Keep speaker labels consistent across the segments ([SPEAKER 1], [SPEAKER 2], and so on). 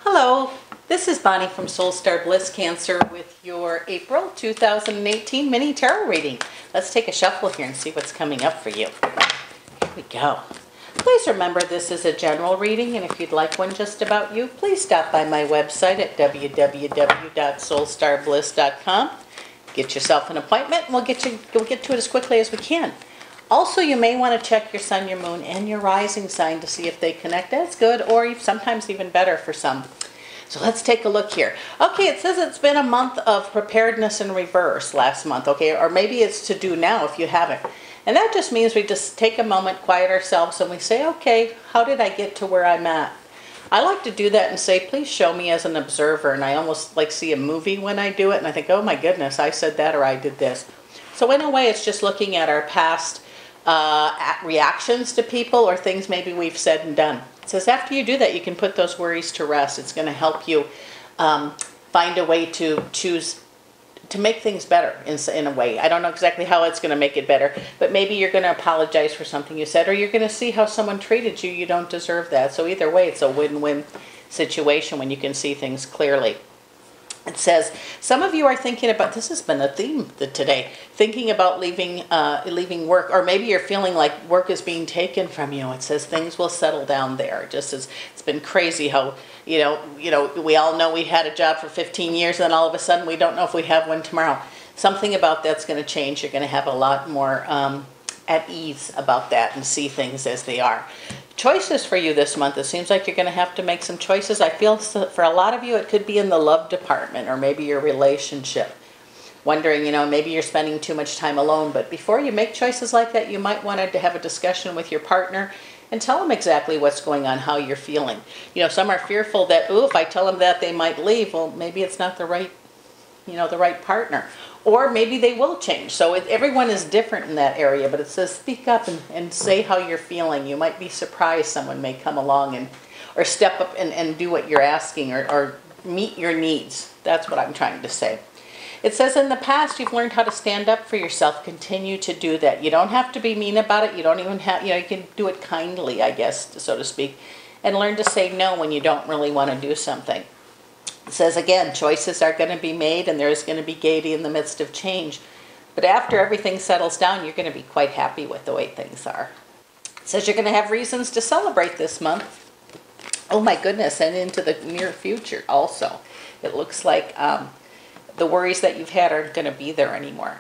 [SPEAKER 1] Hello, this is Bonnie from Soulstarbliss Cancer with your April 2018 mini tarot reading. Let's take a shuffle here and see what's coming up for you. Here we go. Please remember this is a general reading, and if you'd like one just about you, please stop by my website at www.soulstarbliss.com. Get yourself an appointment and we'll get to it as quickly as we can. Also, you may want to check your sun, your moon, and your rising sign to see if they connect. That's good, or sometimes even better for some. So let's take a look here. Okay, it says it's been a month of preparedness in reverse last month, okay? Or maybe it's to do now if you haven't. And that just means we just take a moment, quiet ourselves, and we say, okay, how did I get to where I'm at? I like to do that and say, please show me as an observer. And I almost like see a movie when I do it, and I think, oh my goodness, I said that or I did this. So in a way, it's just looking at our past reactions to people or things maybe we've said and done. It says after you do that, you can put those worries to rest. It's going to help you find a way to choose to make things better in a way. I don't know exactly how it's going to make it better, but maybe you're going to apologize for something you said, or you're going to see how someone treated you. You don't deserve that. So either way, it's a win-win situation when you can see things clearly. It says, some of you are thinking about, this has been a theme today, thinking about leaving work, or maybe you're feeling like work is being taken from you. It says things will settle down there. Just as it's been crazy how, we all know we had a job for 15 years, and then all of a sudden we don't know if we have one tomorrow. Something about that's going to change. You're going to have a lot more at ease about that and see things as they are. Choices for you this month. It seems like you're going to have to make some choices. I feel for a lot of you it could be in the love department or maybe your relationship. Wondering, maybe you're spending too much time alone. But before you make choices like that, you might want to have a discussion with your partner and tell them exactly what's going on, how you're feeling. Some are fearful that, if I tell them that they might leave. Well, maybe it's not the right, the right partner. Or maybe they will change. So everyone is different in that area, but it says speak up and say how you're feeling. You might be surprised someone may come along or step up and do what you're asking or meet your needs. That's what I'm trying to say. It says in the past you've learned how to stand up for yourself. Continue to do that. You don't have to be mean about it. You don't even have, you can do it kindly, I guess, so to speak, and learn to say no when you don't really want to do something. It says again, choices are going to be made and there's going to be gaiety in the midst of change. But after everything settles down, you're going to be quite happy with the way things are. It says you're going to have reasons to celebrate this month. Oh my goodness, and into the near future also. It looks like the worries that you've had aren't going to be there anymore.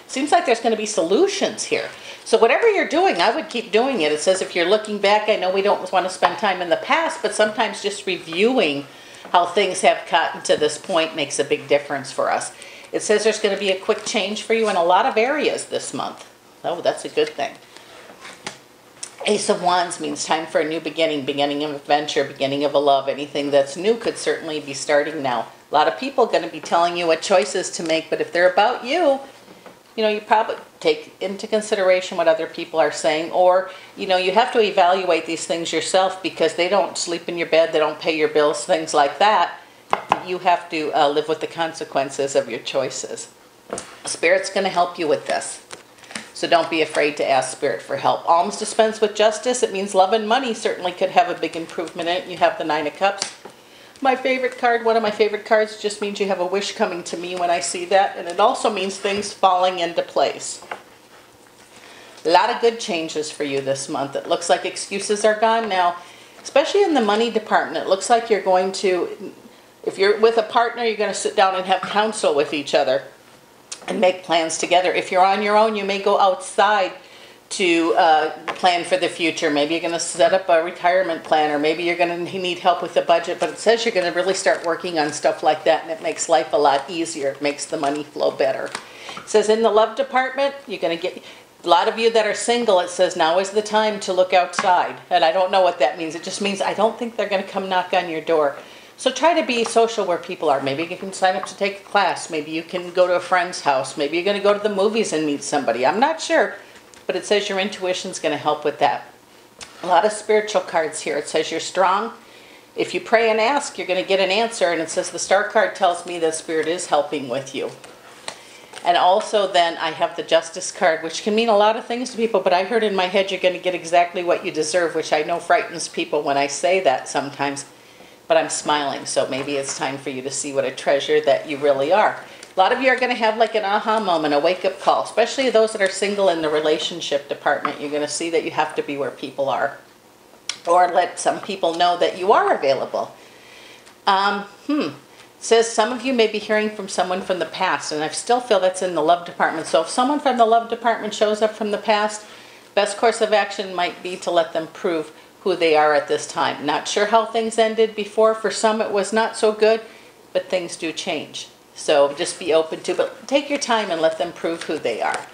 [SPEAKER 1] Seems like there's going to be solutions here. So whatever you're doing, I would keep doing it. It says if you're looking back, I know we don't want to spend time in the past, but sometimes just reviewing how things have gotten to this point makes a big difference for us. It says there's going to be a quick change for you in a lot of areas this month. Oh, that's a good thing. Ace of Wands means time for a new beginning, beginning of an adventure, beginning of a love. Anything that's new could certainly be starting now. A lot of people are going to be telling you what choices to make, but if they're about you, you probably take into consideration what other people are saying, or, you have to evaluate these things yourself because they don't sleep in your bed, they don't pay your bills, things like that. You have to live with the consequences of your choices. Spirit's going to help you with this. So don't be afraid to ask Spirit for help. Alms dispense with justice. It means love and money certainly could have a big improvement in it. You have the Nine of Cups. My favorite card, one of my favorite cards, just means you have a wish coming to me when I see that. And it also means things falling into place. A lot of good changes for you this month. It looks like excuses are gone now, especially in the money department. It looks like you're going to, if you're with a partner, you're going to sit down and have counsel with each other and make plans together. If you're on your own, you may go outside to plan for the future. Maybe you're going to set up a retirement plan, or maybe you're going to need help with the budget, but it says you're going to really start working on stuff like that, and it makes life a lot easier. It makes the money flow better. It says in the love department, you're going to get, a lot of you that are single, it says now is the time to look outside. And I don't know what that means. It just means I don't think they're going to come knock on your door. So try to be social where people are. Maybe you can sign up to take a class. Maybe you can go to a friend's house. Maybe you're going to go to the movies and meet somebody. I'm not sure. But it says your intuition's going to help with that. A lot of spiritual cards here. It says you're strong. If you pray and ask, you're going to get an answer. And it says the Star card tells me that Spirit is helping with you. And also then I have the Justice card, which can mean a lot of things to people. But I heard in my head you're going to get exactly what you deserve, which I know frightens people when I say that sometimes. but I'm smiling, so maybe it's time for you to see what a treasure that you really are. A lot of you are going to have like an aha moment, a wake-up call, especially those that are single in the relationship department. You're going to see that you have to be where people are, or let some people know that you are available. Says some of you may be hearing from someone from the past, and I still feel that's in the love department. So if someone from the love department shows up from the past, best course of action might be to let them prove who they are at this time. Not sure how things ended before. For some it was not so good, but things do change. So just be open to, but take your time and let them prove who they are.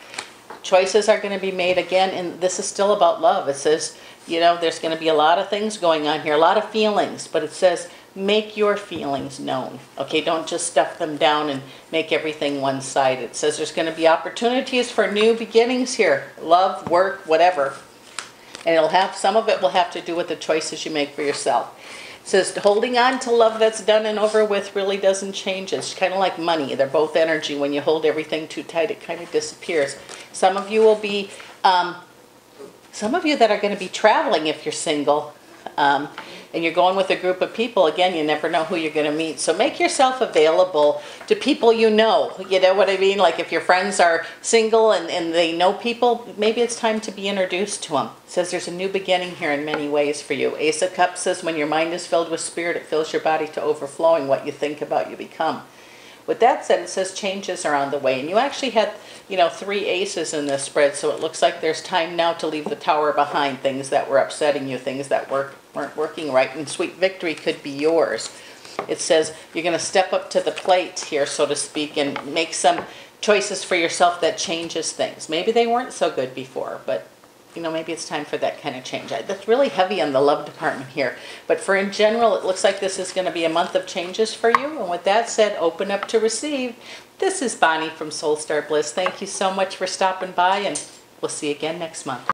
[SPEAKER 1] Choices are going to be made again, and this is still about love. It says, you know, there's going to be a lot of things going on here, a lot of feelings, but it says make your feelings known. Okay, don't just stuff them down and make everything one-sided. It says there's going to be opportunities for new beginnings here, love, work, whatever. And it'll have, some of it will have to do with the choices you make for yourself. It says holding on to love that's done and over with really doesn't change. It's kind of like money. They're both energy. When you hold everything too tight, it kind of disappears. Some of you will be, some of you that are going to be traveling if you're single, and you're going with a group of people, again, you never know who you're going to meet. So make yourself available to people you know. You know what I mean? Like if your friends are single and they know people, maybe it's time to be introduced to them. It says there's a new beginning here in many ways for you. Ace of Cups says when your mind is filled with spirit, it fills your body to overflowing. What you think about, you become. With that said, it says changes are on the way. And you actually had, you know, 3 aces in this spread, so it looks like there's time now to leave the tower behind, things that were upsetting you, things that weren't working right, and sweet victory could be yours. It says you're going to step up to the plate here, so to speak, and make some choices for yourself that changes things. Maybe they weren't so good before, but you know, maybe it's time for that kind of change. That's really heavy on the love department here. But for in general, it looks like this is going to be a month of changes for you. And with that said, open up to receive. This is Bonnie from Soul Star Bliss. Thank you so much for stopping by, and we'll see you again next month.